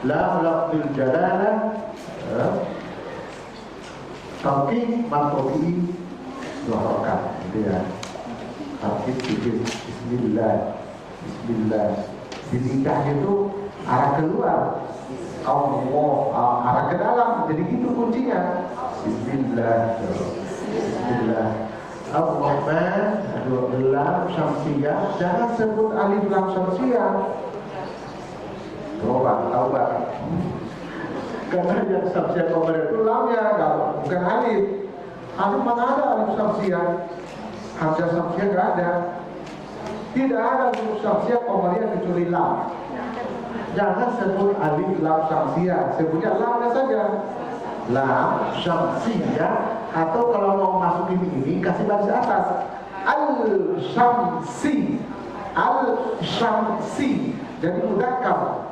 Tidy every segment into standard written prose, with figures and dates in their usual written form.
lam lafzul jalalah, tauqif matobi dua rakaat, gitu ya. Tauqif pikir Bismillah, Bismillah. Di nikah itu arah keluar, Allah, arah ke dalam. Jadi gitu kuncinya. Bismillah, Bismillah. Ar-Rahman, lam syamsiyah. Jangan sebut alif lam syamsiyah. Taubat. Karena yang syamsiyah kemarin itu lamnya, bukan alif. Alif mana ada alif syamsiyah? Hamzah syamsiyah nggak ada. Tidak ada huruf syamsiyah qamariyah kecuali lam. Jangan sebut alif lam syamsiyah, sebutnya lamnya saja. Lam syamsiyah, atau kalau mau masukin ini kasih baris atas. Al-syamsi. Al-syamsi. Jadi mudzakkar.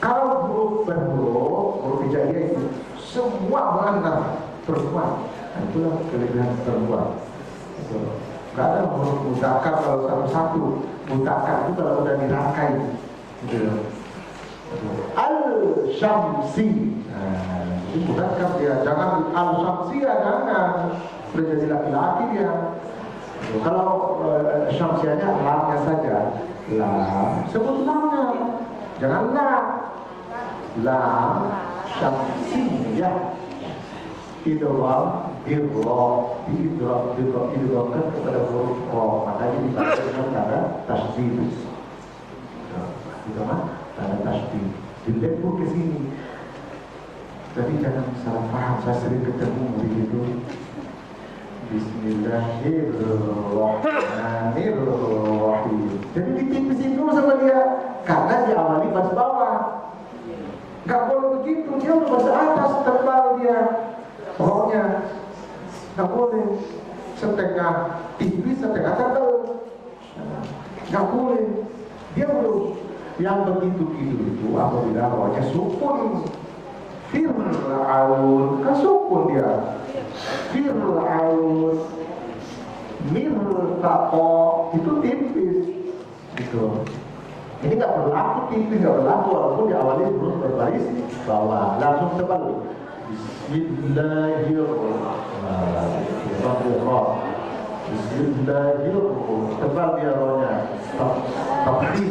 Kalau huruf berhuruf, huruf hijaiyah itu semua muannats perempuan. Nah, itulah kelebihan perempuan. Gak ada huruf mudzakkar kalau satu-satu. Mudzakkar itu kalau udah dirangkai. Al-syamsi. Nah, itu mudzakkar dia. Jangan al-syamsiyah, jangan. Sudah jadi laki-laki dia. Kalau syamsiyahnya lamnya saja. Lam, sebut lamnya. Jangan lam. Lam syamsiyah. Idgham idghamkan kepada huruf qa, makanya dibaca dengan tanda tasydid. Idgham tanda tasydid. Dilempur ke sini. Jadi jangan salah paham. Saya sering ketemu begitu. Bismillahirrahmanirrahim. Jadi ditipisin dulu sama dia, karena diawali pas bawah. Gak boleh begitu, dia udah bahasa atas tebal dia. Pokoknya gak boleh setengah tipis, setengah tebal. Gak boleh. Dia belum. Yang begitu-gitu itu apabila rohnya sukun. Fir'aun, kan sukun dia. Fir'aun, mirtaqo, itu tipis. Gitu. Ini nggak berlaku tipis, nggak berlaku walaupun diawali terus berbaris bawah, langsung tebal. Bismillahirrahmanirrahim. Bismillahirrahmanirrahim. Tebal dia rohnya. Tauhid.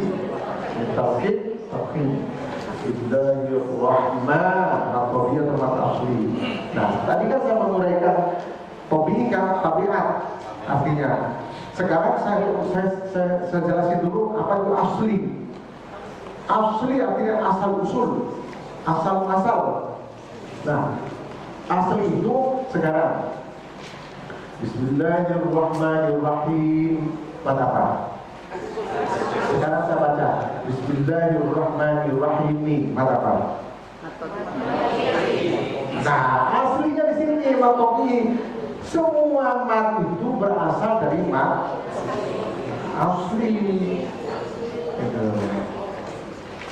Bismillahirrahmanirrahim. Atau dia tempat asli. Nah, tadi kan saya menguraikan tabiat, tabiat artinya. Sekarang saya jelasin dulu apa itu asli. Asli artinya asal usul, asal. Nah, asli itu sekarang Bismillahirrahmanirrahim. Apa? Sekarang saya baca Bismillahirrahmanirrahim. Apa? Nah, aslinya di sini matoki. Semua mat itu berasal dari mat asli.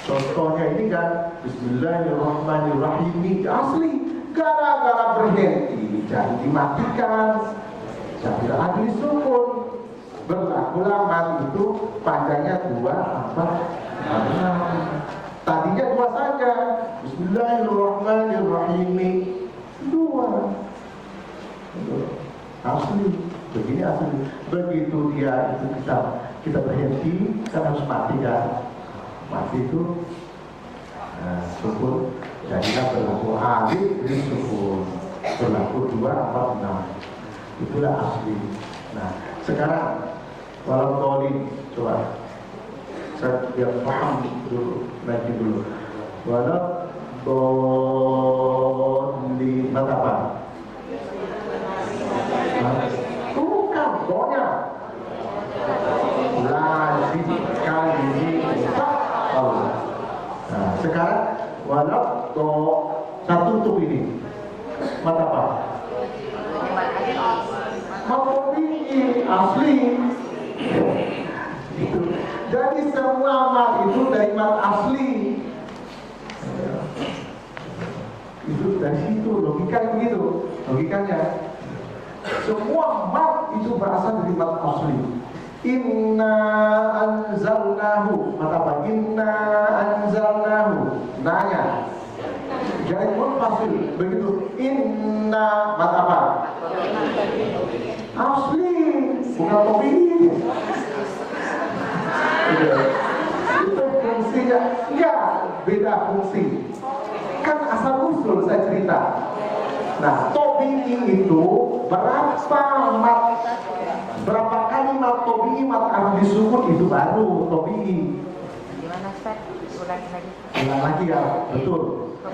Contohnya ini kan Bismillahirrahmanirrahim asli. Gara-gara berhenti jadi dimatikan, jadi ada disukun. Berlakulah mat itu panjangnya 2, 4, 6. Tadinya 2 saja. Bismillahirrahmanirrahim 2. Asli, begini asli. Begitu dia itu kita berhenti, kan harus mati kan. Mati itu sukun, jadilah berlaku alif di sukun, berlaku 2, 4, 6. Itulah asli. Nah, sekarang walau tolin, coba saya biar paham dulu, lagi dulu. Walau tolin, apa? Bukan, pokoknya lazim kali Allah. Nah, sekarang walau to satu untuk ini mata apa? Makobi asli. Itu. Jadi semua mat itu dari mat asli. Itu dari situ logikanya begitu. Logikanya semua mat itu berasal dari mat asli. Inna anzalnahu. Mat apa? Inna anzalnahu. Nanya. Jadi munfasil. Begitu. Inna. Mat apa? Asli. Bukan tobi. Itu fungsinya. Enggak. Beda fungsi. Kan asal usul saya cerita. Nah, tobi'i itu berapa kalimat tobi'i mat ardi sukun itu baru tobi'i. Gimana Ustaz? Ulangi lagi. Ulang lagi ya, betul.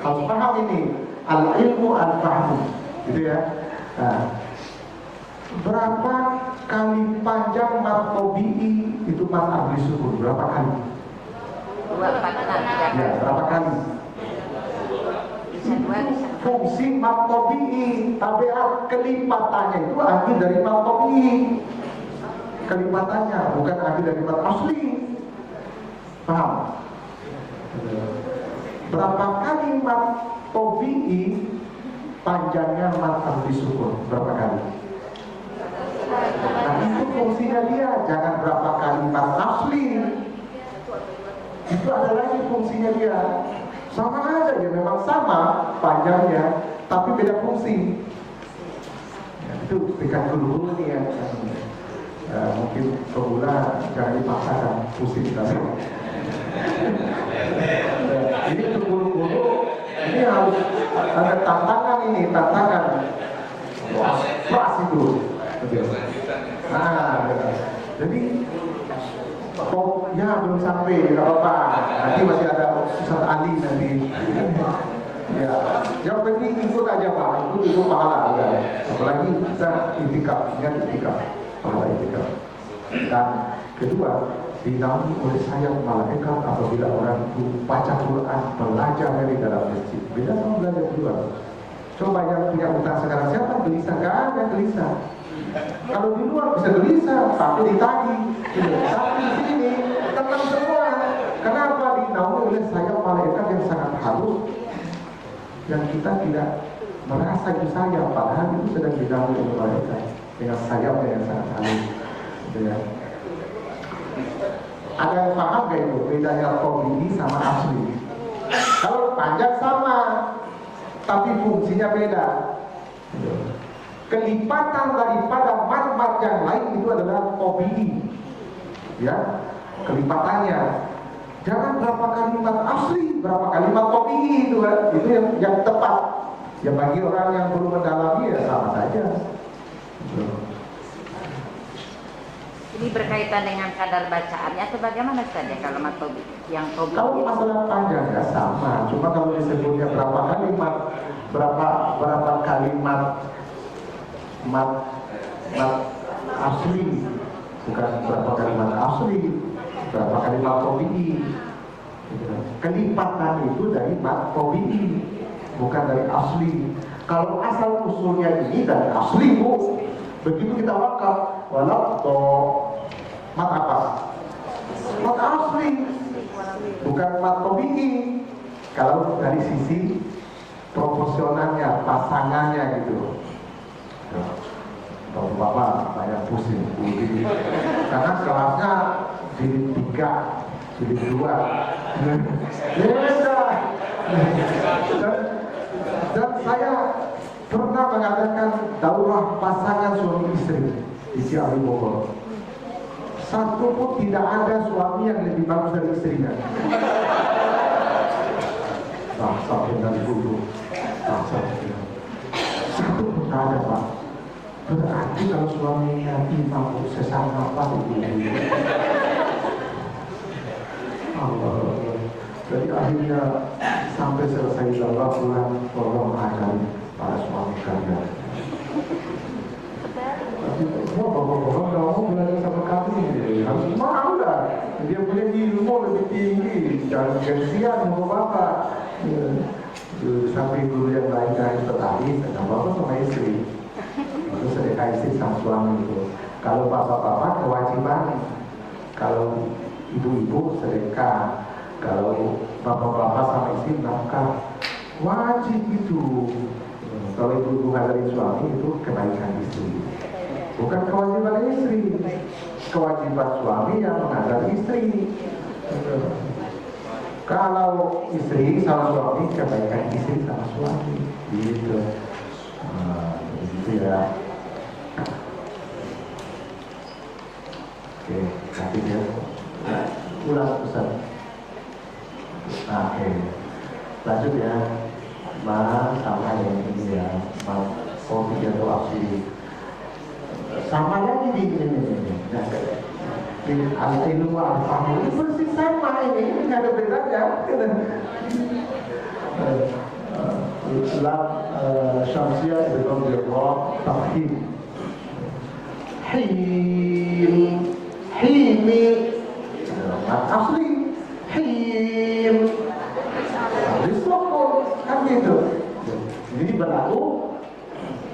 Harus paham ini. Al-ilmu al-fahmu. Gitu ya. Nah, berapa kali panjang mat tobi'i itu mat ardi sukun? Berapa kali? 2, 4, 6. Ya, berapa kali? Bisa 2, bisa 4. Fungsi mat tobi'i, tabiat kelipatannya itu ambil dari mat tobi'i. Kelipatannya bukan ambil dari mat asli. Paham? Berapa kali mat tobi'i panjangnya mat ardi sukun? Berapa kali? Nah, itu fungsinya dia. Jangan berapa kali mat asli. Itu ada lagi fungsinya dia. Sama aja ya, memang sama panjangnya, tapi beda fungsi. Ya, itu berikan dulu nih ya. Mungkin pemula jangan dipaksakan, pusing tapi. Ini untuk guru-guru ini harus ada tantangan ini, tantangan. Pas itu. Nah, jadi ya belum sampai, tidak apa-apa. Nanti masih ada Ustaz Ali nanti. Ya, yang penting ikut aja Pak, ikut pahala. Ya. Apalagi kita itikaf, ingat itikaf, pahala itikaf. Dan kedua, dinaungi oleh sayap malaikat apabila orang itu baca Quran, belajar dari dalam masjid. Beda sama belajar di luar. Coba yang punya utang sekarang siapa gelisah? Gak ada gelisah. Kalau di luar bisa gelisah, tapi ditagih. Tapi di sini tenang semua. Kenapa? Dinaungi oleh sayap malaikat yang sangat halus, yang kita tidak merasa itu sayap, padahal itu sedang dinaungi oleh malaikat dengan sayapnya yang sangat halus. Gitu ya. Ada yang paham gak itu bedanya tobi'i sama asli? Kalau panjang sama, tapi fungsinya beda. Kelipatan daripada mat-mat yang lain itu adalah tobi'i, ya, kelipatannya. Jangan berapa kalimat asli, berapa kalimat tobi'i itu kan, itu yang tepat. Ya bagi orang yang belum mendalami ya sama saja. Ini berkaitan dengan kadar bacaannya atau bagaimana saja kalau mat tobi? Yang tobi. Kalau masalah panjang ya sama, cuma kalau disebutnya berapa kalimat, berapa kalimat mat asli, bukan berapa kalimat asli, berapa kalimat tobi'i. Kelipatan itu dari mat tobi'i, bukan dari asli. Kalau asal usulnya ini dari asli bu, begitu kita wakaf, walau to mat apa? Mat asli, bukan mat tobi'i. Kalau dari sisi proporsionalnya, pasangannya gitu. Bapak banyak pusing karena kelasnya jilid 3, jilid 2 beda. Dan saya pernah mengadakan daurah pasangan suami istri di Ciawi Bogor. Satu pun tidak ada suami yang lebih bagus dari istrinya. Sampai dari dulu satu pun tidak ada Pak. Berarti kalau suaminya imam sesak nafas itu Allah. Jadi akhirnya sampai selesai daurah pulang, tolong ajari para suami kalian. Tapi bapak-bapak nggak mau belajar sama kami, harus mau lah. Dia punya ilmu lebih tinggi, jangan gengsian sama bapak. Sampai guru yang lain tertarik, kata bapak sama istri. Itu sedekah istri sama suami itu. Kalau bapak-bapak kewajiban, kalau ibu-ibu sedekah, kalau bapak-bapak sama istri nafkah, wajib itu. Kalau ibu-ibu ngajarin suami itu kebaikan istri, bukan kewajiban istri. Kewajiban kewajiban suami yang mengajar istri. Gitu. Kalau istri sama suami, kebaikan istri sama suami. Gitu. Gitu ya. Oke, kasih ya. Ulang pesan. Oke, lanjut ya. Sama yang ini ya. Kopi atau aksi. Sama lagi di ini. Al-ilmu al-fahmu itu persis sama ini nggak ada bedanya. Islam Syamsiyah itu berdoa tafhim. Himi asli him disokong kan gitu. Jadi berlaku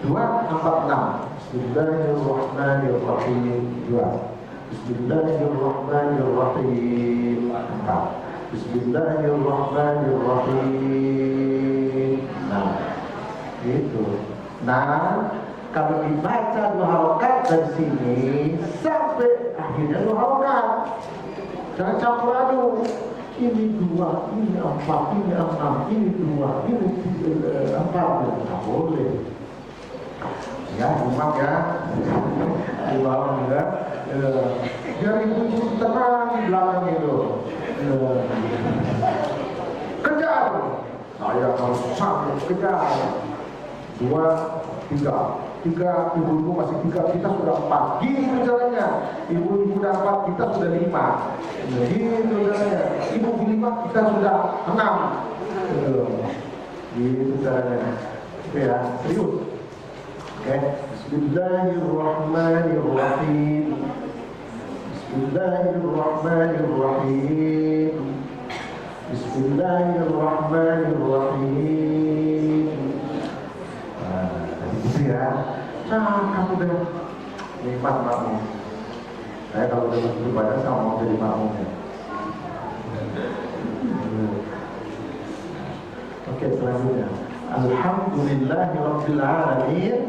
246. Bismillahirrahmanirrahim 2. Bismillahirrahmanirrahim 4. Bismillahirrahmanirrahim. Nah, itu. Nah, kalau dibaca 2 harokat dari sini sampai akhirnya 2 harokat. Jangan campur aduk. Ini 2, ini 4, ini 6, ini 2, ini 4. Tidak boleh. Ya, imam ya. Imam ya. Biar ibu tenang di belakang itu. Kejar. Saya harus sampai kejar. 2, 3, ibu-ibu masih 3, kita sudah 4. Gini caranya. Ibu-ibu udah 4, kita sudah 5. Gitu caranya. Ibu 5, kita sudah 6. Gitu caranya. Oke ya, serius. Oke. Bismillahirrahmanirrahim. Bismillahirrahmanirrahim. Bismillahirrahmanirrahim. Gitu ya. Kamu udah nikmat makmum. Saya kalau udah beribadah sama mau jadi makmumnya. Oke, selanjutnya. Alhamdulillahirabbil alamin.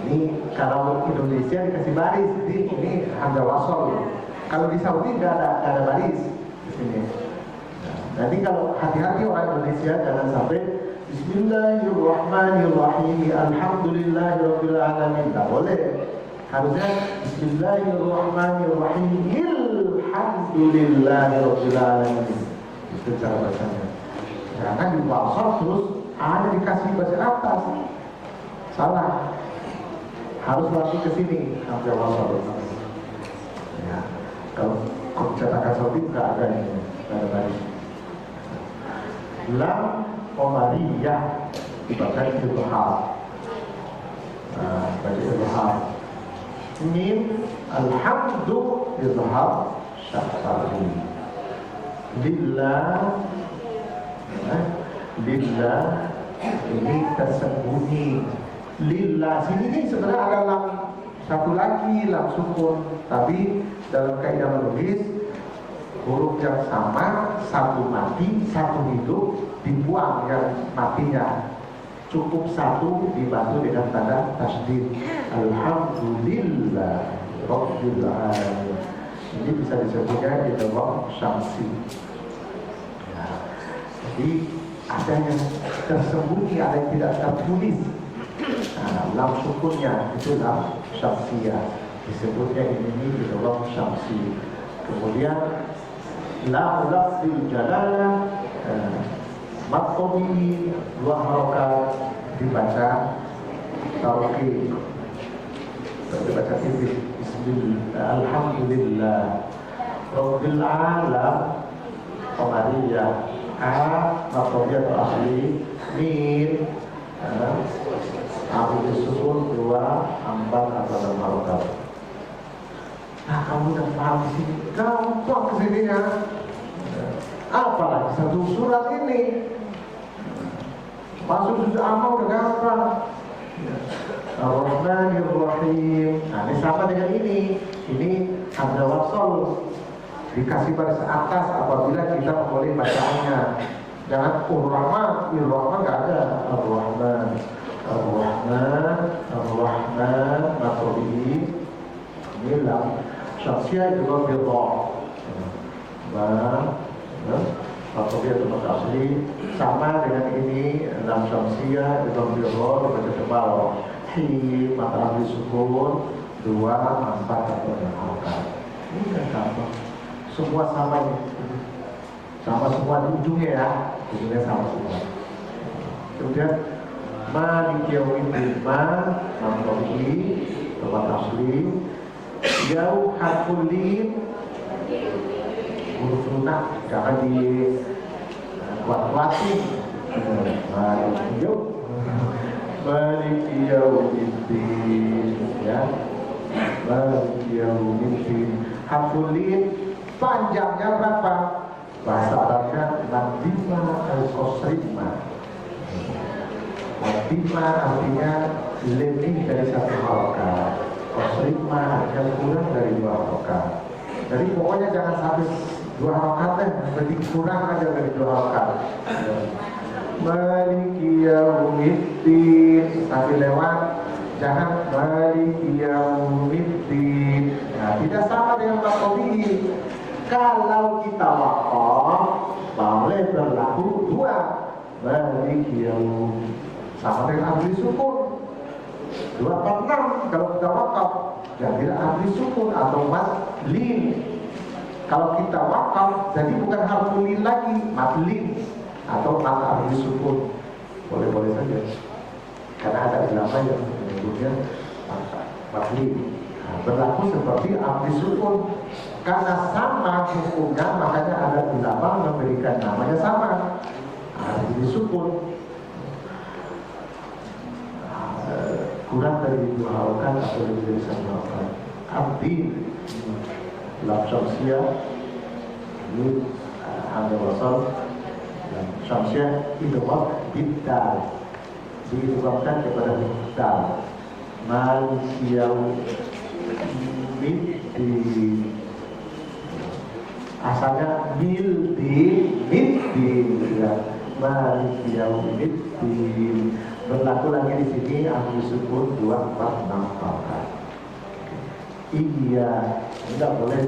Ini kalau Indonesia dikasih baris, ini hamzah wasol. Kalau di Saudi nggak ada baris di sini. Nanti kalau hati-hati orang Indonesia jangan sampai Bismillahirrahmanirrahim. Alhamdulillahirabbil alamin. Nggak boleh. Harusnya Bismillahirrahmanirrahim. Alhamdulillahirabbil alamin. Itu cara bacanya. Jangan di wasol terus ada dikasih baca atas. Salah. Harus langsung ke sini hamzah wasol. Ya. Kalau cetakan Saudi nggak ada ini, nggak ada baris. Lam qamariyah dibaca izhar. Baca izhar. Mim alhamdu izhar syafari. Lillah ini tersembunyi. Lillah sini ini sebenarnya ada lam satu lagi, lam sukun, tapi dalam kaidah menulis huruf yang sama, satu mati, satu hidup, dibuang yang matinya. Cukup satu dibantu dengan tanda tasdid. Alhamdulillah Rabbil alamin. Ini bisa disebutnya di dalam syamsi. Ya. Jadi ada yang tersembunyi, ada yang tidak tertulis. Lam sukunnya itu lam syamsiyah, disebutnya ini di dalam syamsi. Kemudian lam lafzil jalalah mattobi 2 harokat dibaca tarqiq, dibaca tipis. Bismillah alhamdulillah rabbil alam qamariyah mattobi atau asli min Abu disebut 2, 4 atau 6 harokat. Nah, kamu udah paham di sini, gampang kesininya. Apalagi satu surat ini, masuk sudah amal udah gampang. Ar-Rahmanir-Rahim. Nah, ini sama dengan ini. Ini hamzah wasol dikasih baris atas apabila kita memulai bacaannya. Jangan Ar-Rahman, Ir-Rahman nggak ada. Ar-Rahman, Ar-Rahman, Ar-Rahman, Matruhi. Syamsiah juga birroh. Matobiyah itu asli sama dengan ini. Lam Syamsiah juga birroh dibaca tebal. Hi mata disukun 2 4 atau harokat. Ini kan sama. Semua sama ini. Sama semua di ujungnya ya. Ujungnya sama semua. Kemudian Maliki yaumiddin, Mamtobi, tempat asli. Jauh harful lin, huruf lunak, jangan di kuat-kuatin. Maliki yaumiddin, ya. Maliki yaumiddin. Harful lin panjangnya berapa? Bahasa Arabnya nadima al-qasrima. Nadima artinya lebih dari 1 harokat. Qasrima artinya kurang dari 2 harokat. Jadi pokoknya jangan sampai 2 harokat deh, berarti kurang aja dari 2 harokat. Maliki yaumiddin sampai lewat, jangan maliki yaumiddin. Nah, tidak sama dengan Matobiyah. Kalau kita wakaf boleh berlaku 2 maliki yaumiddin sama dengan ahli sukun 246. Kalau kita wakaf jadi ahli sukun atau madlin. Kalau kita wakaf jadi bukan harful lin lagi, madlin atau mad ahli sukun. Boleh-boleh saja karena ada ulama yang menyebutnya madlin. Nah, berlaku seperti ahli sukun karena sama hukumnya, makanya ada ulama memberikan namanya sama, ahli sukun. Kurang dari 2 harokat atau lebih dari 1 harokat. Abdi lam Syamsiah ini hamzah wasal, dan Syamsiah idgham bidal, diidghamkan kepada dal. Maliki yaumiddin, asalnya middin, ya. Maliki yaumiddin. Berlaku lagi di sini ahli sukun 2 4 6 harokat. Iya, tidak boleh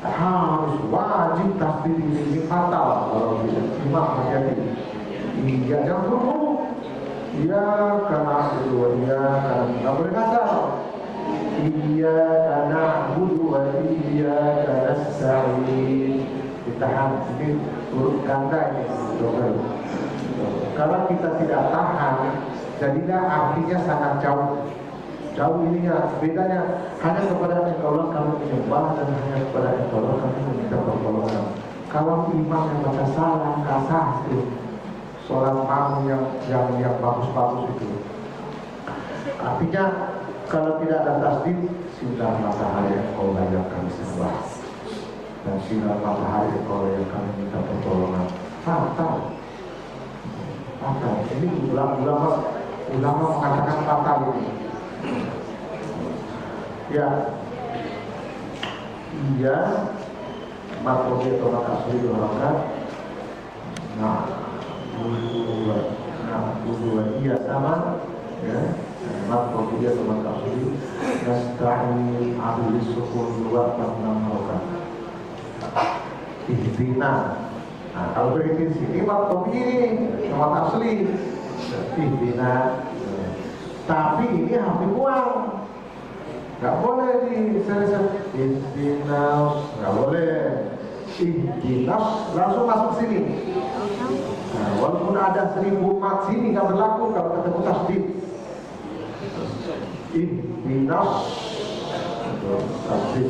harus wajib tasbih di sini fatal kalau bisa imam terjadi. Iya, jangan buru-buru. Iya, karena kedua dia karena tidak boleh kasar. Iya, karena budu, iya, karena sa'in. Ditahan, ini huruf ganda ini, double. Kalau kita tidak tahan, jadilah artinya sangat jauh. Jauh ininya, bedanya hanya kepada Allah kami menyembah dan hanya kepada Allah kami meminta pertolongan. Kalau imam yang baca salah, kasar itu, sholat makmum yang bagus-bagus itu. Artinya kalau tidak ada tasbih, sinar matahari Allah yang kami sembah dan sinar matahari Allah yang kami minta pertolongan. Fatal. Ini ulama mengatakan fatal ini. Ya, iya, Matobiyah atau makasih diorangkan. Nah, dua iya sama, ya. Matobiyah atau makasih. Nasta'in ahli sukun 2 4 6 harokat. Ihdina. Nah, kalau berarti di sini Matobiyah sama asli. Ihdina. Tapi ini harus dibuang. Gak boleh diselesaikan ihdinas, gak boleh ihdinas langsung masuk sini. Nah, walaupun ada 1000 umat sini gak berlaku kalau ketemu tasdid. Ihdinas tasdid.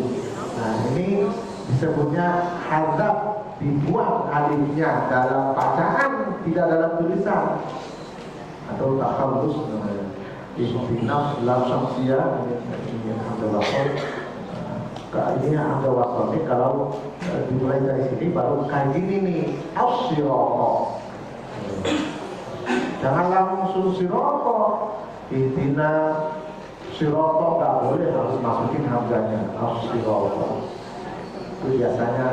Nah, ini disebutnya hadaf, dibuang alifnya dalam bacaan, tidak dalam tulisan atau takhallus namanya. Ihdinas lam Syamsiah ini hamzah wasal. Ini hamzah wasal ini kalau dimulai dari sini baru kayak gini nih, as-sirata. Jangan langsung sirata. Ihdinas sirata nggak boleh, harus masukin hamzahnya as-sirata. Itu biasanya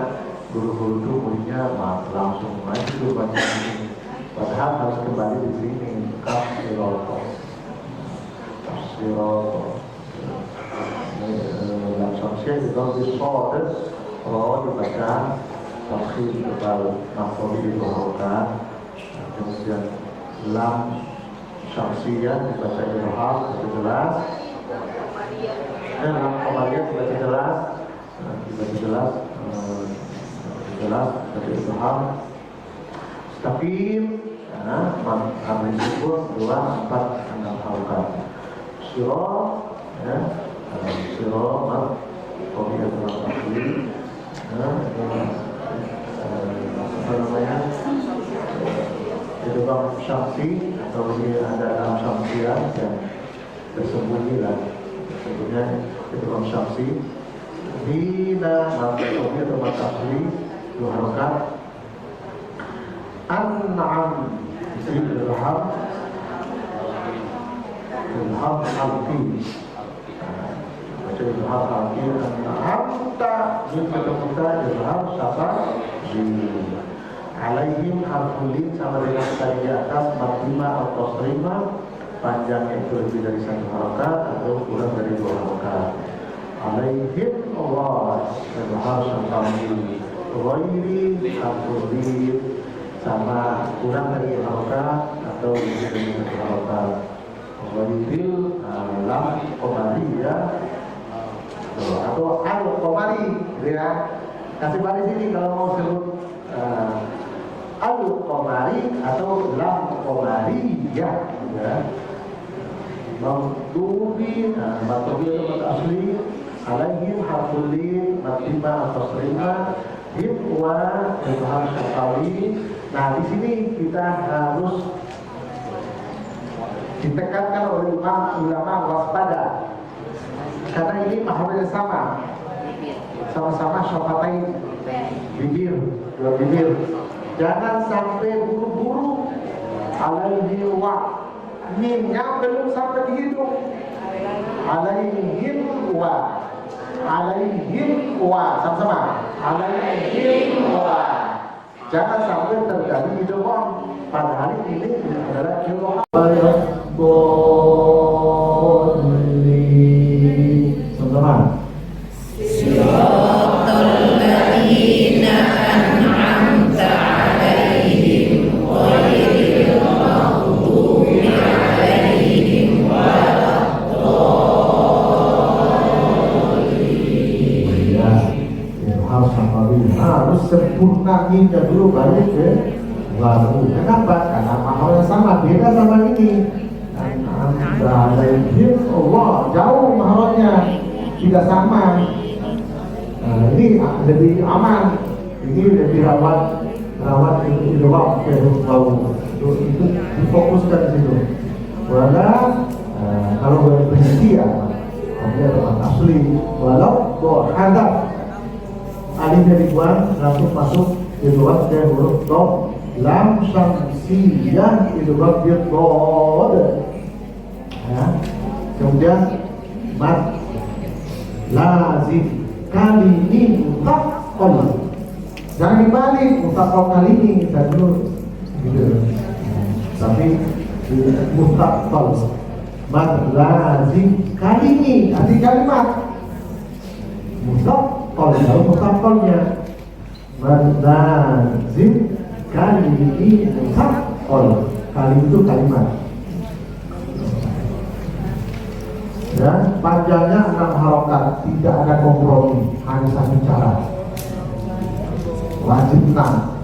guru-guru itu muridnya langsung maju baca ini. Padahal harus kembali di sini as-sirata. lam samsiah juga disodot roh dibaca tafsir tebal makhluk dibawakan, kemudian lam samsiah dibaca ilham itu jelas, dan lam qamariyah dibaca jelas, tapi ilham Staqim, amin syukur 2, 4, 6 harokat. Siro, siro, kopi atau asli, apa namanya? Itu bang syamsi atau dia ada dalam syamsiah yang tersembunyi lah. Sebetulnya itu bang syamsi. Hina, kopi atau asli 2 harokat. An'am ilham halqi, baca ilham halqi. An'amta kita ilham siapa? Alaihim harfulin sama dengan tadi di atas matima atau terima panjangnya itu lebih dari 1 harokat atau kurang dari 2 harokat. Alaihim Allah ilham syafa'li ghairi harfulin sama kurang dari harokat atau lebih dari 1 harokat. Wajibil lam komari ya, atau al komari ya. Kasih baris ini kalau mau sebut al komari atau lam komari ya. Maktubi, maktubi itu asli. Alaihim harfulin matima atau serima hibwa ilham syafa'li. Nah, di sini kita harus ditekankan oleh ulama waspada, karena ini makhrajnya sama-sama syafatain, bibir, 2 bibir. Jangan sampai buru-buru. Alaihi wa, mimnya belum sampai di hidung. Alaihim wa, sama-sama. Alaihim wa. Jangan sampai terjadi hidung. Padahal ini adalah hidung. Sama-sama. Siratal ladzina an'amta 'alaihim ghairil maghdubi 'alaihim waladdallin. Ya, harus harus sempurna hingga dulu balik ke baru. Kenapa? Karena mahal yang sama, beda sama ini. Alaihim Allah, jauh mahalnya, tidak sama. Nah, ini lebih aman, ini lebih rawat itu doang ke bau itu difokuskan di situ. Kalau berhenti ya, dia tempat asli. Walau hadap alihnya dibuang langsung masuk di luar ke huruf dot. Lam syamsiyah itu berdiri dot. Ya. Kemudian mat lazim kali ini mutaqqal. Jangan dibalik, mutaqqal kali ini dan dulu gitu. Tapi mutaqqal mat lazim kali ini arti kalimat mutaqqal, kalau mutaqqalnya mat lazim kali ini mutaqqal, kali itu kalimat. Dan panjangnya 6 harokat, tidak ada kompromi, hanya satu cara, wajib 6.